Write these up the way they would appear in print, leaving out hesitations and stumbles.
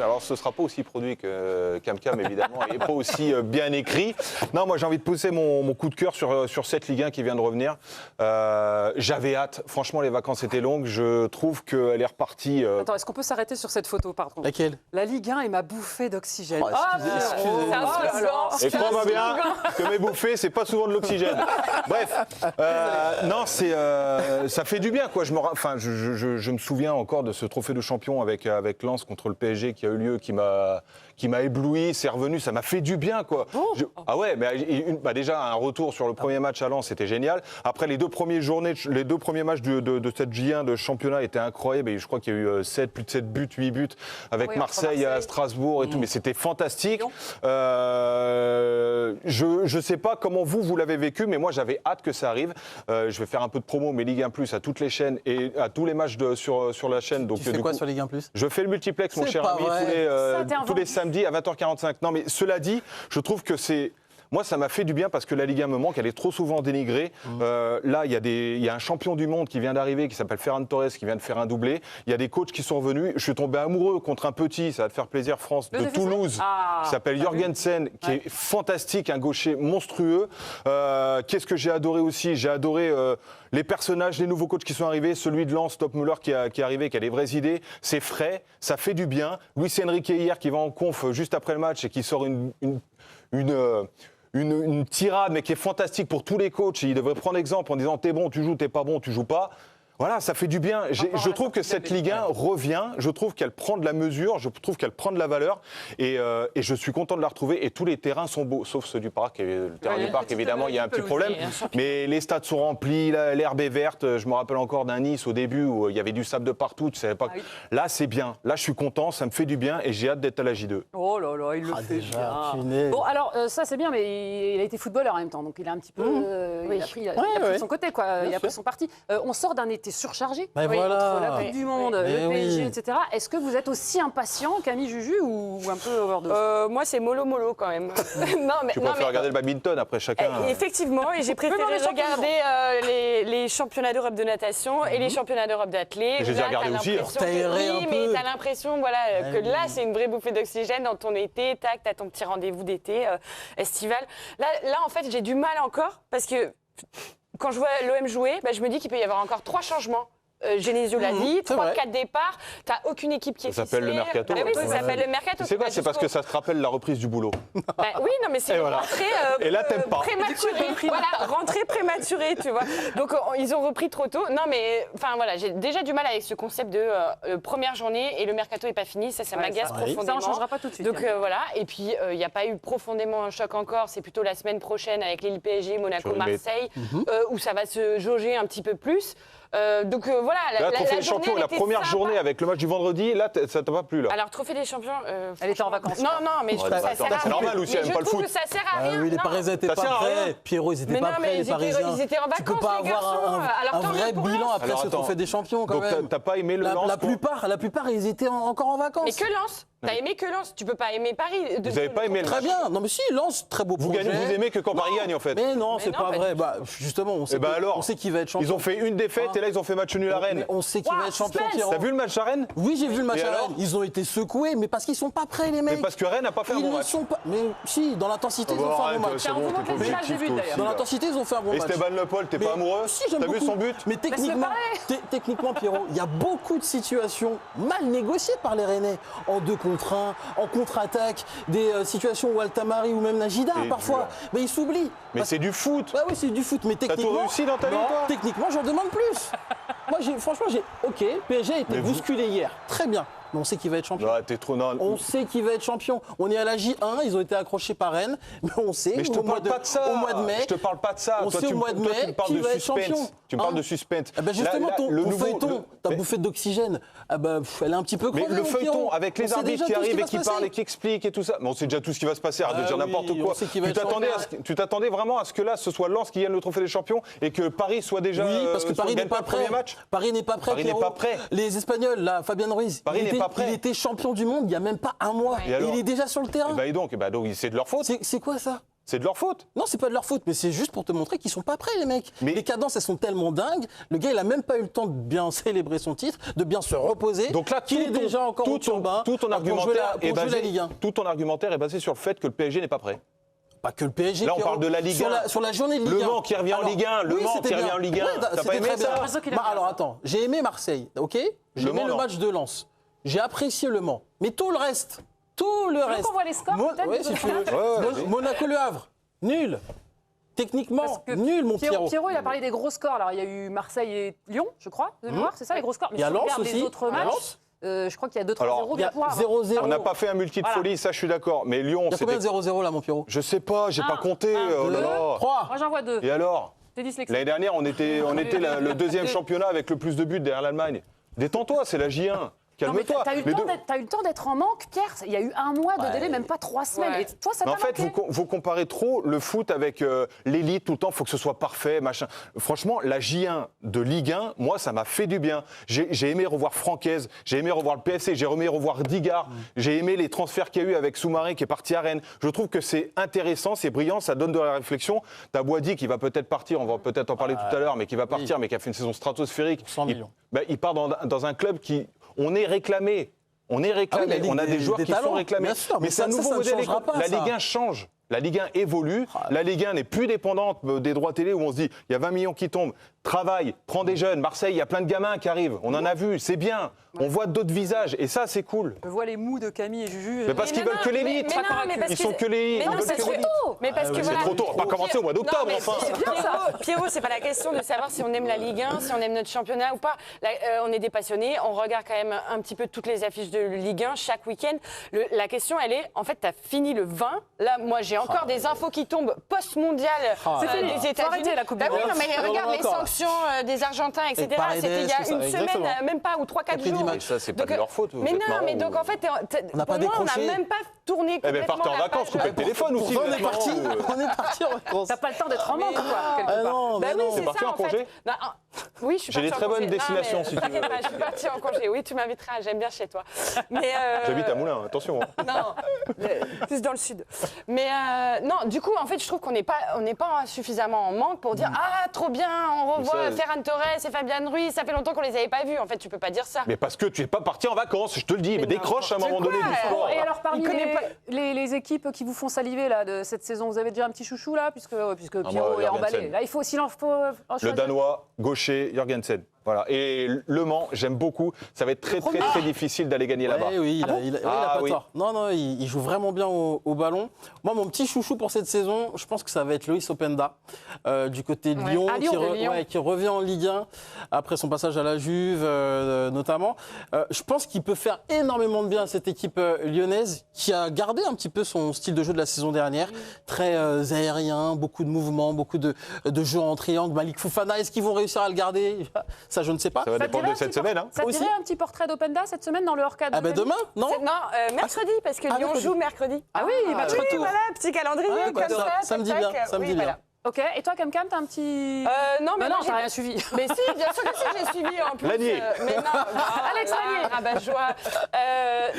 Alors, ce ne sera pas aussi produit que Cam évidemment, et pas aussi bien écrit. Non, moi, j'ai envie de pousser mon coup de cœur sur cette Ligue 1 qui vient de revenir. J'avais hâte. Franchement, les vacances étaient longues. Je trouve qu'elle est repartie. Attends, est-ce qu'on peut s'arrêter sur cette photo, pardon? Laquelle? La Ligue 1 est ma bouffée d'oxygène. Excusez-moi. Et crois-moi bien que mes bouffées, c'est pas souvent de l'oxygène. Bref, non, ça fait du bien, quoi. Je me souviens encore de ce trophée de champion avec Lens contre le PSG qui a eu lieu, qui m'a ébloui, c'est revenu, ça m'a fait du bien, quoi. Ah ouais, mais déjà un retour sur le premier match à Lens, c'était génial. Après les deux premiers matchs de cette J1 de championnat étaient incroyables. Et je crois qu'il y a eu plus de 7 buts, 8 buts avec Marseille à Strasbourg et tout, mais c'était fantastique. Je sais pas comment vous l'avez vécu, mais moi j'avais hâte que ça arrive. Je vais faire un peu de promo, mais Ligue 1 Plus à toutes les chaînes et à tous les matchs sur la chaîne. Donc, tu fais quoi sur Ligue 1 Plus? Je fais le multiplex, mon cher ami, tous les samedis à 20h45. Non, mais cela dit, je trouve que c'est... Moi, ça m'a fait du bien parce que la Ligue 1 me manque, elle est trop souvent dénigrée. Là, il y a un champion du monde qui vient d'arriver, qui s'appelle Ferran Torres, qui vient de faire un doublé. Il y a des coachs qui sont revenus. Je suis tombé amoureux contre un petit, ça va te faire plaisir, France, de Toulouse, qui s'appelle Jorgensen, qui est fantastique, un gaucher monstrueux. Qu'est-ce que j'ai adoré aussi? J'ai adoré les personnages, les nouveaux coachs qui sont arrivés. Celui de Lens, Top Müller, qui est arrivé, qui a des vraies idées. C'est frais, ça fait du bien. Luis Enrique hier, qui va en conf juste après le match et qui sort une tirade, mais qui est fantastique pour tous les coachs. Il devrait prendre exemple en disant « t'es bon, tu joues, t'es pas bon, tu joues pas ». Voilà, ça fait du bien. Je trouve que cette Ligue 1 revient, je trouve qu'elle prend de la mesure, je trouve qu'elle prend de la valeur et je suis content de la retrouver. Et tous les terrains sont beaux, sauf ceux du parc. Et le terrain du parc, évidemment, il y a un petit problème. Mais les stades sont remplis, l'herbe est verte. Je me rappelle encore d'un Nice au début où il y avait du sable de partout. Tu savais pas. Là, c'est bien. Là, je suis content, ça me fait du bien et j'ai hâte d'être à la J2. Oh là là, il le fait déjà, bien. Bon, alors, ça, c'est bien, mais il a été footballeur en même temps. Donc, il a un petit peu. Il a pris son côté, quoi. Il a pris son parti. On sort d'un été surchargé entre la Coupe du Monde, le PSG, etc. Est-ce que vous êtes aussi impatient, Camille, Juju, ou un peu overdose? Moi, c'est mollo quand même. Tu préfères regarder le badminton après chacun. Effectivement, et j'ai préféré regarder les championnats d'Europe de natation et les championnats d'Europe d'athlé. J'ai regardé aussi. Mais t'as l'impression que là, c'est une vraie bouffée d'oxygène dans ton été. Tac, t'as ton petit rendez-vous d'été estival. Là, en fait, j'ai du mal encore parce que quand je vois l'OM jouer, je me dis qu'il peut y avoir encore 3 changements. Genesio l'a dit, 3-4 départs, t'as aucune équipe qui est ficelée. Ça s'appelle le mercato. Oui, ça s'appelle le mercato. C'est quoi? C'est parce que ça te rappelle la reprise du boulot. Oui, non, mais c'est une rentrée et là, t'aimes pas. Prématurée. Voilà, rentrée prématurée, tu vois. Donc, ils ont repris trop tôt. Non, mais enfin voilà, j'ai déjà du mal avec ce concept de première journée et le mercato n'est pas fini. Ça m'agace profondément. Ça, on ne changera pas tout de suite. Donc voilà, et puis il n'y a pas eu profondément un choc encore. C'est plutôt la semaine prochaine avec Lille PSG, Monaco, Marseille, où ça va se jauger un petit peu plus. Donc voilà, la Trophée des Champions, la première journée avec le match du vendredi, là, ça t'a pas plu là? Alors, Trophée des Champions. Elle était en vacances. Non, mais je trouve que ça sert à rien. C'est normal aussi, elle aime pas le foot. Je trouve que ça sert à rien. Oui, les Parisiens n'étaient pas prêts. Pierrot, ils n'étaient pas prêts, les Parisiens. Ils étaient en vacances. Tu peux pas avoir un vrai bilan après ce Trophée des Champions quand même. Donc, t'as pas aimé le Lens? La plupart, ils étaient encore en vacances. Mais que Lens? T'as aimé que Lens? Tu peux pas aimer Paris. Vous n'avez pas aimé le match? Très bien. Non, mais si, Lens, très beau projet. Vous aimez que quand Paris gagne, en fait. Mais non, c'est pas vrai. Justement, on sait qui va être champion. Ils ont fait une défaite et là, ils ont fait match nul à Rennes. On sait qui va être champion, Pierrot. T'as vu le match à Rennes? Oui, j'ai vu le match à Rennes. Ils ont été secoués, mais parce qu'ils sont pas prêts, les mecs. Mais parce que Rennes n'a pas fait un bon match. Mais si, dans l'intensité, ils ont fait un bon match. Dans l'intensité, ils ont fait un bon match. Et Stéphane Le Paul, t'es pas amoureux? Si, j'aime beaucoup. T'as vu son but? Mais techniquement, Pierrot, il y a beaucoup de situations mal négociées par les Rennais. En 2 contre 1, en contre-attaque, des situations où Altamari ou même Najida, parfois. Mais ils s'oublient. Mais c'est du foot. Bah oui, c'est du foot. Mais techniquement. T'as tout réussi dans ta vie, toi? Techniquement, j'en demande plus. Moi, franchement, OK, PSG a été bousculé hier. Très bien. Mais on sait qu'il va être champion. T'es trop non. On sait qu'il va être champion. On est à la J1, ils ont été accrochés par Rennes, mais on sait. Mais je te parle pas de ça. Au mois de mai. Je te parle pas de ça. On sait au mois de mai tu me parles qui de va être champion. Tu me parles de suspense. Justement, ton feuilleton, ta bouffée d'occygène, elle est un petit peu crevée. Mais le feuilleton, avec les arbitres qui arrivent et qui parlent et qui expliquent et tout ça. Mais on sait déjà tout ce qui va se passer. Arrête de dire n'importe quoi. Tu t'attendais vraiment à ce que là, ce soit Lens qui gagne le trophée des champions et que Paris soit déjà. Oui, parce que Paris n'est pas prêt. Paris n'est pas prêt. Les Espagnols, là, Fabien Ruiz, il était champion du monde il y a même pas un mois. Et il est déjà sur le terrain. Et donc, c'est de leur faute. C'est quoi ça? C'est de leur faute. Non, c'est pas de leur faute, mais c'est juste pour te montrer qu'ils sont pas prêts, les mecs. Mais... Les cadences, elles sont tellement dingues. Le gars, il a même pas eu le temps de bien célébrer son titre, de bien se reposer. Donc là, qu'il est déjà encore au turbin tout ton argumentaire est basé sur le fait que le PSG n'est pas prêt. Pas que le PSG. Là, on parle de la Ligue 1. Sur la journée de Ligue 1. Le Mans qui revient en Ligue 1. Le Mans qui revient en Ligue 1. T'as pas aimé ça? Alors attends, j'ai aimé Marseille, ok? J'ai aimé le match de Lens. J'ai apprécié le Mans. Mais tout le reste, on voit les scores, peut-être. Oui, si tu veux. Monaco-Le Havre, nul. Techniquement, nul, mon Pierrot. Pierrot, il a parlé des gros scores. Alors, il y a eu Marseille et Lyon, je crois, de mémoire, c'est ça, les gros scores. Mais il y a Lens aussi. Les autres matchs, je crois qu'il y a 2-3-0. Il y a 0-0. On n'a pas fait un multi de folie, ça, je suis d'accord. Mais Lyon, c'est. Il y a combien de 0-0 là, mon Pierrot? Je sais pas, j'ai pas compté. 3. Moi, j'en vois 2. Et alors? L'année dernière, on était le deuxième championnat avec le plus de buts derrière l'Allemagne. Détends-toi, c'est la J1. Calme-toi. T'as eu le temps d'être en manque, Pierre. Il y a eu un mois de délai, même pas 3 semaines. Ouais. Et toi, ça t'a En fait, vous comparez trop le foot avec l'élite tout le temps. Il faut que ce soit parfait, machin. Franchement, la J1 de Ligue 1, moi, ça m'a fait du bien. J'ai aimé revoir Francaise, j'ai aimé revoir le PSC, j'ai aimé revoir Digard, j'ai aimé les transferts qu'il y a eu avec Soumaré qui est parti à Rennes. Je trouve que c'est intéressant, c'est brillant, ça donne de la réflexion. T'as Boadi qui va peut-être partir, on va peut-être en parler tout à l'heure, mais qui va partir, mais qui a fait une saison stratosphérique. 100 millions. Il part dans un club qui... On est réclamé. On a des joueurs qui sont réclamés. Sûr, mais c'est un nouveau modèle. La Ligue 1 change. La Ligue 1 évolue. La Ligue 1 n'est plus dépendante des droits télé où on se dit il y a 20 millions qui tombent. Travaille, prends des jeunes. Marseille, il y a plein de gamins qui arrivent. On en a vu, c'est bien. On voit d'autres visages et ça, c'est cool. Je vois les mous de Camille et Juju. Mais parce qu'ils veulent que l'élite. Ils sont que les. Mais non, c'est trop tôt. Mais parce que c'est trop tôt. On va pas commencer au mois d'octobre, enfin. Pierrot, c'est pas la question de savoir si on aime la Ligue 1, si on aime notre championnat ou pas. Là, on est des passionnés. On regarde quand même un petit peu toutes les affiches de Ligue 1 chaque week-end. La question, elle est, en fait, t'as fini le 20. Là, moi, j'ai encore des infos qui tombent post-mondial des États-Unis. La Coupe du Monde. Oui, non, mais regarde les sanctions des Argentins, etc. C'était il y a une semaine, même pas, ou 3-4 jours. Ça, c'est pas de leur faute. Mais non, mais donc en fait, pour moi, on n'a même pas tourné complètement. Partez en vacances, coupez le téléphone aussi. On est parti en vacances. T'as pas le temps d'être en manque, quoi, quelque part. Ben oui, c'est c'est parti ça, en congé. Oui, je suis partie en congé. J'ai des très bonnes destinations, si tu veux. T'inquiète pas, je suis partie en congé. Oui, tu m'inviteras, j'aime bien chez toi. J'habite à Moulins, attention. Non, plus dans le sud. Mais non, du coup, en fait, je trouve qu'on n'est pas suffisamment en manque pour dire ah, trop bien, on revoit Ferran Torres et Fabian Ruiz, ça fait longtemps qu'on les avait pas vus. En fait, tu peux pas dire ça. Mais parce que tu es pas parti en vacances, je te le dis. Mais décroche à un moment donné du sport. Et alors, parmi les équipes qui vous font saliver là, de cette saison, vous avez déjà un petit chouchou là, puisque Pierrot est emballé. Là, il faut aussi le Danois, gaucher, Jørgensen. Voilà. Et Le Mans, j'aime beaucoup. Ça va être très difficile d'aller gagner là-bas. Oui, il a pas tort. Non, il joue vraiment bien au ballon. Moi, mon petit chouchou pour cette saison, je pense que ça va être Loïs Openda, du côté de Lyon, qui revient en Ligue 1, après son passage à la Juve notamment. Je pense qu'il peut faire énormément de bien à cette équipe lyonnaise, qui a gardé un petit peu son style de jeu de la saison dernière. Très aérien, beaucoup de mouvements, beaucoup de jeux en triangle. Malik Fofana, est-ce qu'ils vont réussir à le garder ? Ça, je ne sais pas. Ça va dépendre de cette semaine. Ça tirait un petit portrait d'Openda cette semaine dans le hors-cadre. Ah ben demain, non ? Non, mercredi, parce que Lyon joue mercredi. Ah oui, voilà, petit calendrier comme ça. Ça me dit bien, ça me dit bien. Ok, et toi, Cam, t'as un petit... Non, mais non, t'as rien suivi. Mais si, bien sûr que si, j'ai suivi en plus. Lanier. Mais non, Alex Lanier. rabat-joie.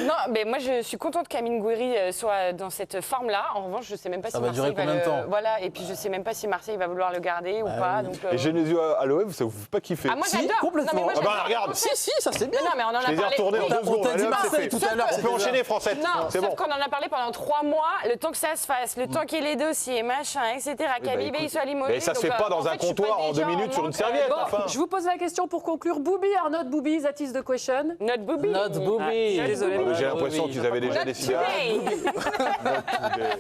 Non, mais moi, je suis contente qu'Amine Gouiri soit dans cette forme-là. En revanche, je sais même pas si Marseille va durer combien de temps. Voilà, et puis je sais même pas si Marseille va vouloir le garder ou pas. Donc, Et Genesio à l'OM, ça vous fait pas kiffer? moi, Si, j'adore. complètement. Non, mais moi, regarde. Si, ça c'est bien. Non, mais on en a Je les ai parlé. retournés en 2 secondes. On t'a dit Allez, hop, c'est Marseille fait. tout à l'heure. On peut enchaîner, Français. Non, c'est sauf bon. qu'on en a parlé pendant 3 mois, le temps que ça se fasse, le temps qu'il y ait les dossiers, machin, etc. Qu'Habibé il soit limogé. Mais ça se fait pas dans un comptoir en 2 minutes sur une serviette, enfin. Je vous pose la question pour conclure. Boubi, are not Boubi, that is the question. Not Booby. Not Booby. Désolé. J'ai l'impression qu'ils avaient déjà décidé. Not today.